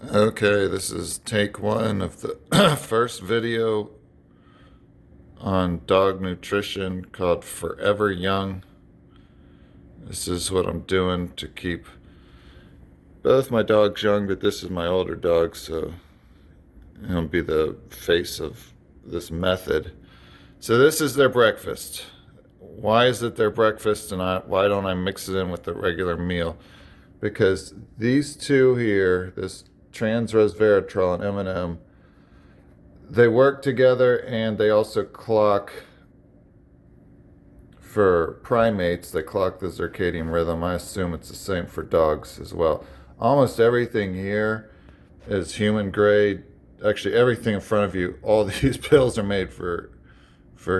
Okay, this is take one of the first video on dog nutrition called Furever Young. This is what I'm doing to keep both my dogs young, but this is my older dog, so he'll be the face of this method. So this is their breakfast. Why is it their breakfast and why don't I mix it in with the regular meal? Because these two here, this trans resveratrol and M&M, they work together, and they also clock for primates. They clock the circadian rhythm. I assume it's the same for dogs as well. Almost everything here is human grade. Actually, everything in front of you, all these pills are made for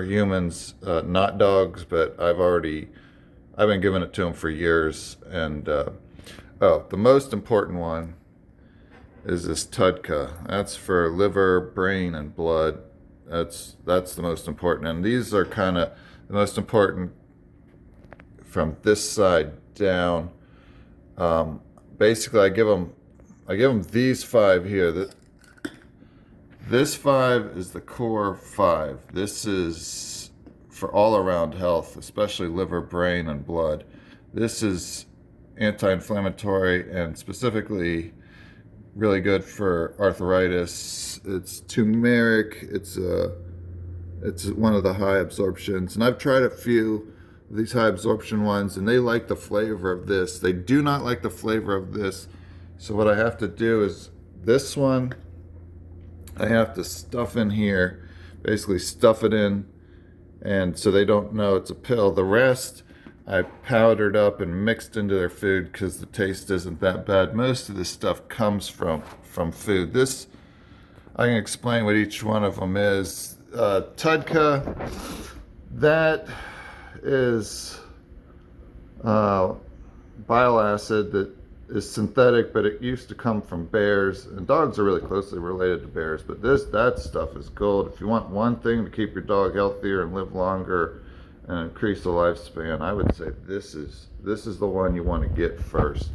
humans, not dogs. But I've been giving it to them for years. And the most important one is this Tudka. That's for liver, brain, and blood. That's the most important. And these are kind of the most important from this side down. Basically, I give them these five here. This five is the core five. This is for all around health, especially liver, brain, and blood. This is anti-inflammatory and specifically really good for arthritis. It's turmeric. It's one of the high absorptions, and I've tried a few of these high absorption ones, and they like the flavor of this. They do not like the flavor of this. So what I have to do is this one, I have to stuff in here, basically stuff it in, and so they don't know it's a pill. The rest I powdered up and mixed into their food because the taste isn't that bad. Most of this stuff comes from food. This, I can explain what each one of them is. Tudka, that is bile acid that is synthetic, but it used to come from bears, and dogs are really closely related to bears. But that stuff is gold. If you want one thing to keep your dog healthier and live longer and increase the lifespan, I would say this is the one you want to get first.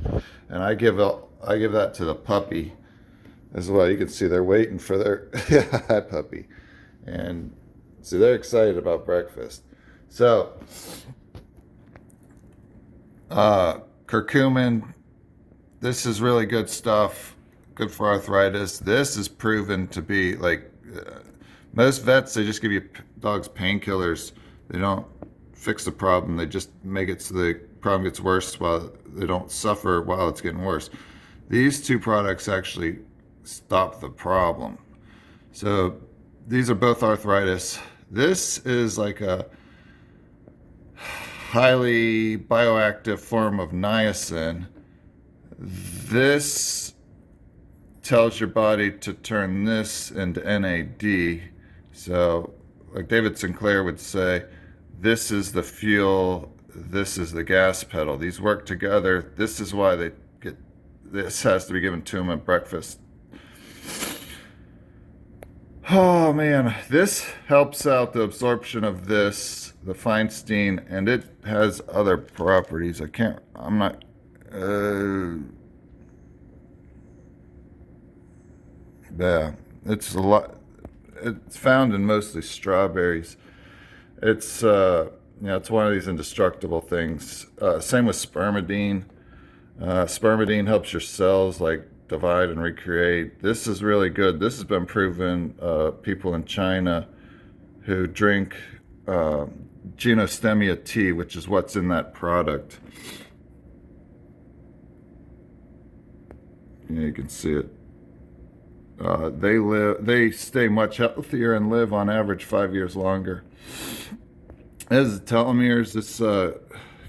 And I give that to the puppy as well. You can see they're waiting for their hi puppy, and see they're excited about breakfast. So curcumin, this is really good stuff, good for arthritis. This is proven to be like most vets, they just give you dogs painkillers. They don't fix the problem. They just make it so the problem gets worse while they don't suffer while it's getting worse. These two products actually stop the problem. So these are both arthritis. This is like a highly bioactive form of niacin. This tells your body to turn this into NAD. So, like David Sinclair would say, this is the fuel, this is the gas pedal. These work together. This is why this has to be given to them at breakfast. Oh man, this helps out the absorption of this, the Feinstein, and it has other properties. Yeah, it's a lot. It's found in mostly strawberries. It's it's one of these indestructible things. Same with spermidine. Spermidine helps your cells like divide and recreate. This is really good. This has been proven. People in China who drink genostemia tea, which is what's in that product. You can see it. They stay much healthier and live on average 5 years longer. As the telomeres, this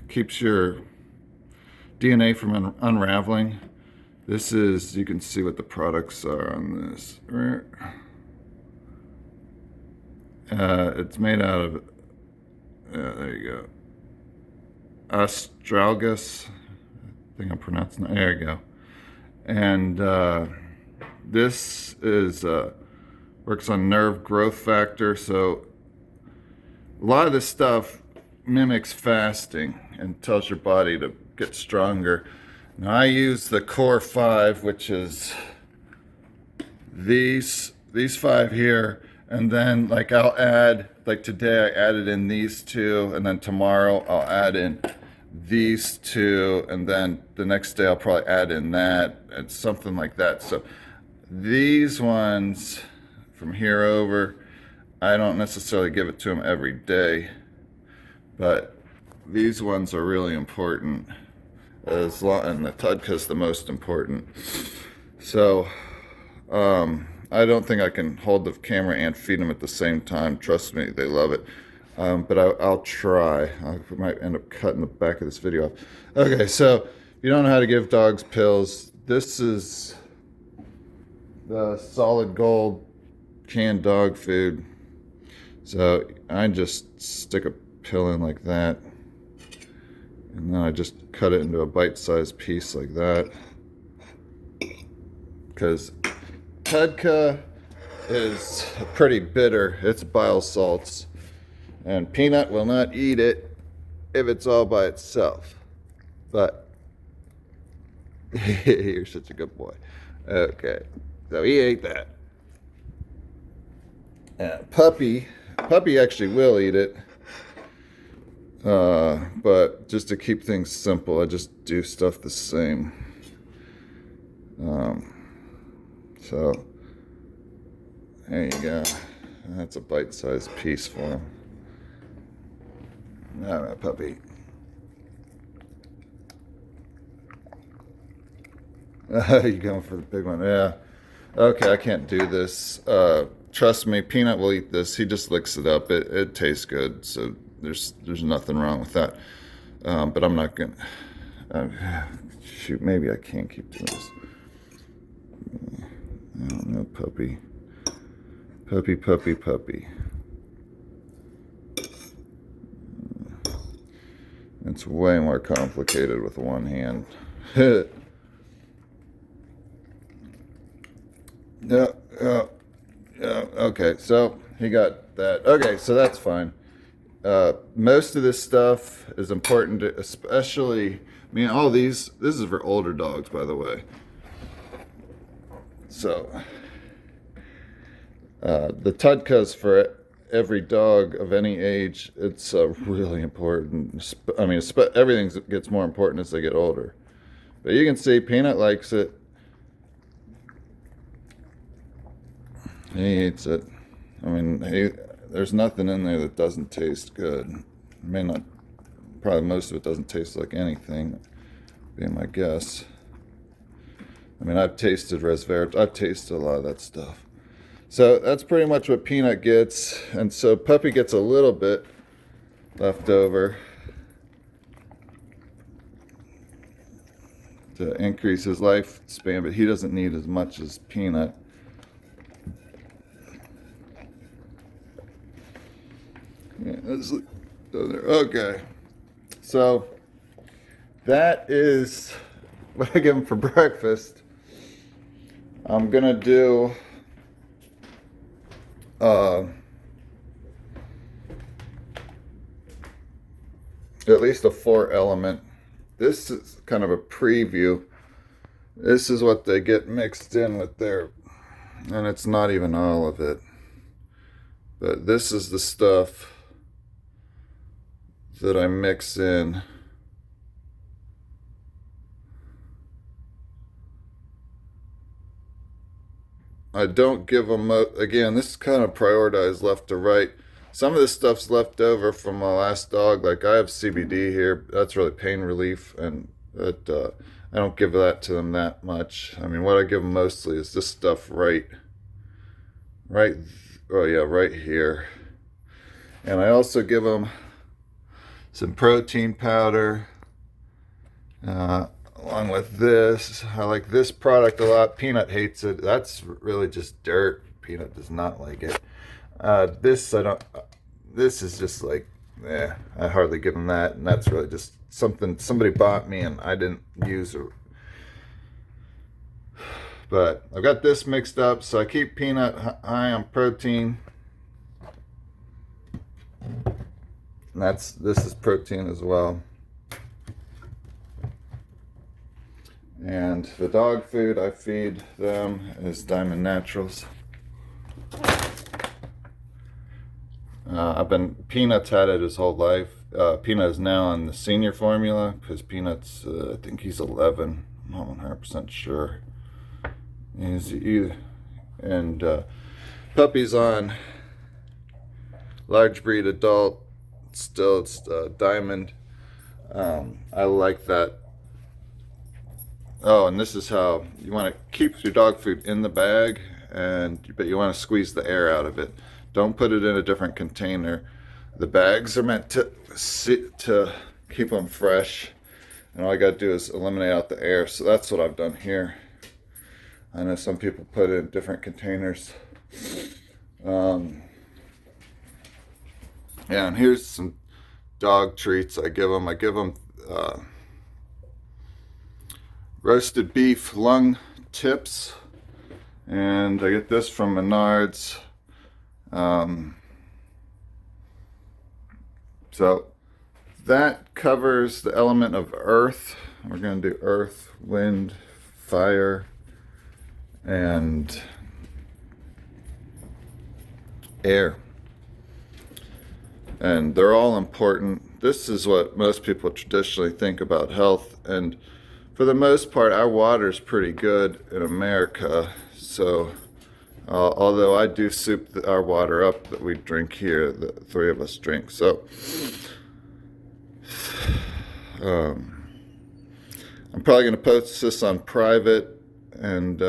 keeps your DNA from unraveling. This is, you can see what the products are on this. It's made out of, there you go, astragalus. I think I'm pronouncing it. There you go. And this is works on nerve growth factor. So a lot of this stuff mimics fasting and tells your body to get stronger. Now I use the core 5, which is these 5 here, and then like I'll add, like today I added in these 2, and then tomorrow I'll add in these 2, and then the next day I'll probably add in that, and something like that. So these ones from here over, I don't necessarily give it to them every day, but these ones are really important, and the Tudka's the most important. So I don't think I can hold the camera and feed them at the same time. Trust me, they love it. But I'll try. I might end up cutting the back of this video off. Okay, so if you don't know how to give dogs pills, this is the solid gold canned dog food. So I just stick a pill in like that, and then I just cut it into a bite-sized piece like that, because Tudka is pretty bitter. It's bile salts, and Peanut will not eat it if it's all by itself. But you're such a good boy. Okay, so he ate that. And Puppy actually will eat it, but just to keep things simple, I just do stuff the same. So there you go. That's a bite-sized piece for him. All right, Puppy. You going for the big one? Yeah. Okay, I can't do this. Trust me, Peanut will eat this. He just licks it up. It tastes good, so there's nothing wrong with that. But I'm not gonna. Shoot, maybe I can't keep doing this. I don't know, Puppy. Puppy. It's way more complicated with one hand. Yeah. Okay, so he got that. Okay, so that's fine. Most of this stuff is important, especially, I mean, all these, this is for older dogs, by the way. So, the Tudkas for every dog of any age, it's really important. I mean, everything gets more important as they get older. But you can see Peanut likes it. He eats it. I mean, there's nothing in there that doesn't taste good. Probably most of it doesn't taste like anything, being my guess. I mean, I've tasted resveratrol. I've tasted a lot of that stuff. So that's pretty much what Peanut gets. And so Puppy gets a little bit left over to increase his lifespan, but he doesn't need as much as Peanut. Yeah, okay, so that is what I give him for breakfast. I'm gonna do at least a 4-element. This is kind of a preview. This is what they get mixed in with their, and it's not even all of it, but this is the stuff that I mix in. I don't give them, again, this is kind of prioritized left to right. Some of this stuff's left over from my last dog. Like I have CBD here. That's really pain relief, and that I don't give that to them that much. I mean, what I give them mostly is this stuff right here. And I also give them some protein powder, along with this. I like this product a lot. Peanut hates it. That's really just dirt. Peanut does not like it. This is just like, I hardly give them that, and that's really just something somebody bought me and I didn't use it. But I've got this mixed up, so I keep Peanut high on protein. And this is protein as well. And the dog food I feed them is Diamond Naturals. Peanut's had it his whole life. Peanut is now on the senior formula because Peanut's, I think he's 11. I'm not 100% sure. Puppy's on large breed adult. Still, it's Diamond. I like that. Oh, and this is how you want to keep your dog food in the bag, but you want to squeeze the air out of it. Don't put it in a different container. The bags are meant to keep them fresh, and all I got to do is eliminate out the air. So that's what I've done here. I know some people put it in different containers. Yeah, and here's some dog treats I give them. I give them roasted beef lung tips, and I get this from Menards. So that covers the element of earth. We're going to do earth, wind, fire, and air. And they're all important. This is what most people traditionally think about health, and for the most part our water is pretty good in America. So although I do soup our water up that we drink here, the three of us drink. So I'm probably going to post this on private and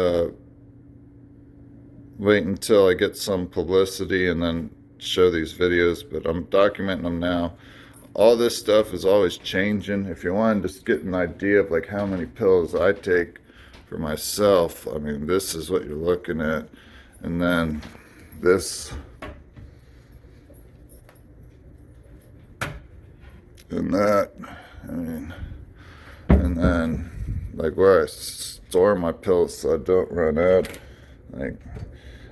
wait until I get some publicity and then show these videos, but I'm documenting them now. All this stuff is always changing. If you want to just get an idea of like how many pills I take for myself, I mean, this is what you're looking at. And then this and that, I mean, and then like where I store my pills so I don't run out. Like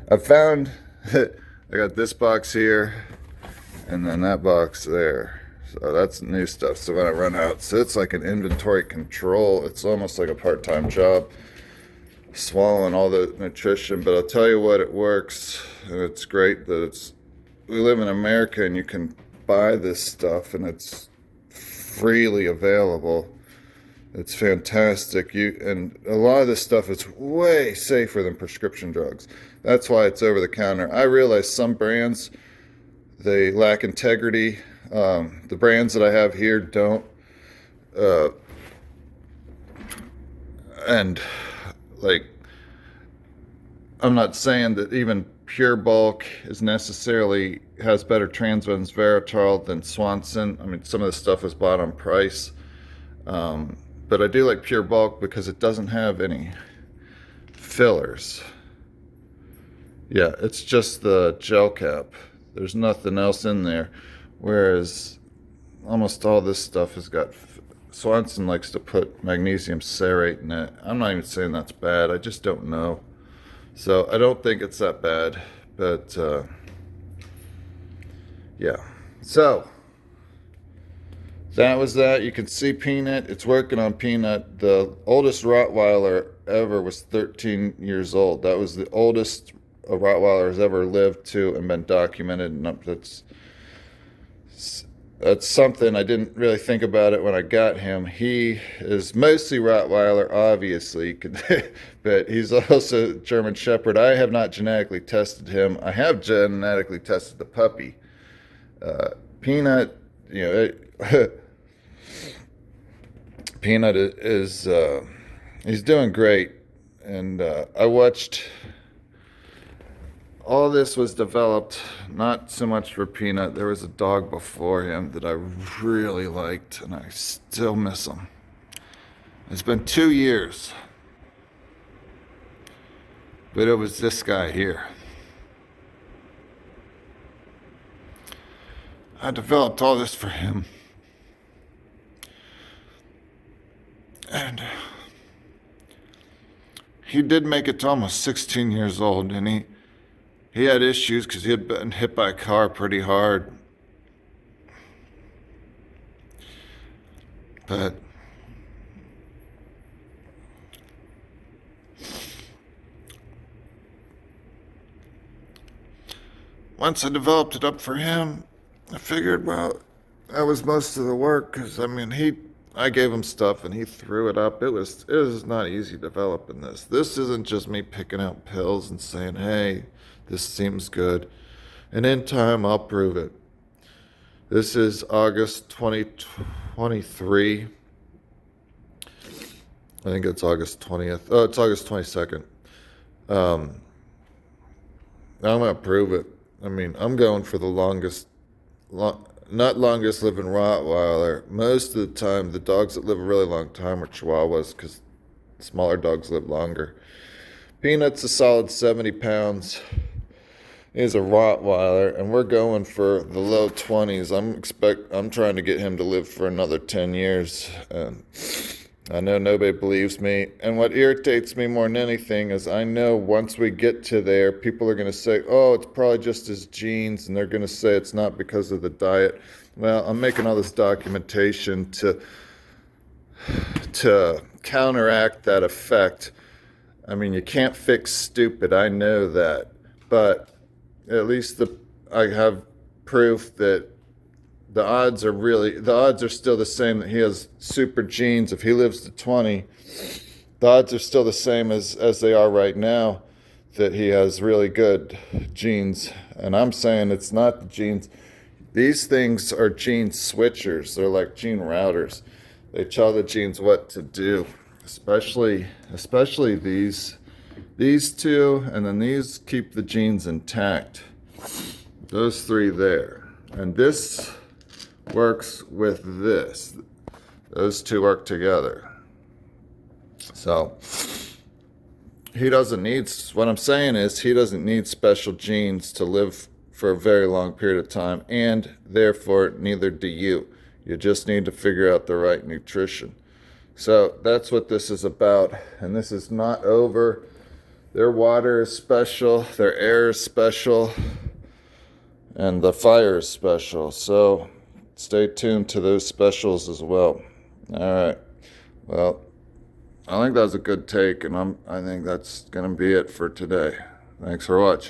I found I got this box here and then that box there. So that's new stuff. So when I run out, so it's like an inventory control. It's almost like a part-time job, swallowing all the nutrition. But I'll tell you what, it works, and it's great that we live in America and you can buy this stuff and it's freely available. It's fantastic. And a lot of this stuff is way safer than prescription drugs. That's why it's over the counter. I realize some brands, they lack integrity. The brands that I have here don't. And like, I'm not saying that even Pure Bulk is necessarily has better transbenzoatal than Swanson. I mean, some of the stuff is bought on price. But I do like Pure Bulk because it doesn't have any fillers. Yeah, it's just the gel cap. There's nothing else in there. Whereas almost all this stuff has got, Swanson likes to put magnesium cerate in it. I'm not even saying that's bad. I just don't know. So I don't think it's that bad. But yeah. So that was that. You can see Peanut. It's working on Peanut. The oldest Rottweiler ever was 13 years old. That was the oldest a Rottweiler has ever lived to and been documented. And that's something I didn't really think about it when I got him. He is mostly Rottweiler, obviously, but he's also German Shepherd. I have not genetically tested him. I have genetically tested the puppy. Peanut, Peanut is he's doing great, and I watched. All this was developed not so much for Peanut. There was a dog before him that I really liked, and I still miss him. It's been 2 years, but it was this guy here. I developed all this for him, and he did make it to almost 16 years old, and he had issues because he had been hit by a car pretty hard. But once I developed it up for him, I figured, well, that was most of the work, because I mean, I gave him stuff and he threw it up. It was not easy developing this. This isn't just me picking out pills and saying, hey, this seems good, and in time I'll prove it. This is August 2023. I think it's August 20th. Oh, it's August 22nd. I'm gonna prove it. I mean, I'm going for the not longest living Rottweiler. Most of the time, the dogs that live a really long time are Chihuahuas, because smaller dogs live longer. Peanut's a solid 70 pounds. He's a Rottweiler, and we're going for the low 20s. I'm trying to get him to live for another 10 years. And I know nobody believes me. And what irritates me more than anything is I know once we get to there, people are going to say, oh, it's probably just his genes, and they're going to say it's not because of the diet. Well, I'm making all this documentation to counteract that effect. I mean, you can't fix stupid, I know that. But at least I have proof that the odds are still the same that he has super genes. If he lives to 20, the odds are still the same as they are right now, that he has really good genes. And I'm saying it's not the genes. These things are gene switchers. They're like gene routers. They tell the genes what to do, especially these two, and then these keep the genes intact. Those three there. And this works with this. Those two work together. So what I'm saying is he doesn't need special genes to live for a very long period of time, and therefore neither do you. You just need to figure out the right nutrition. So that's what this is about, and this is not over. Their water is special, their air is special, and the fire is special. So stay tuned to those specials as well. All right. Well, I think that was a good take, and I think that's going to be it for today. Thanks for watching.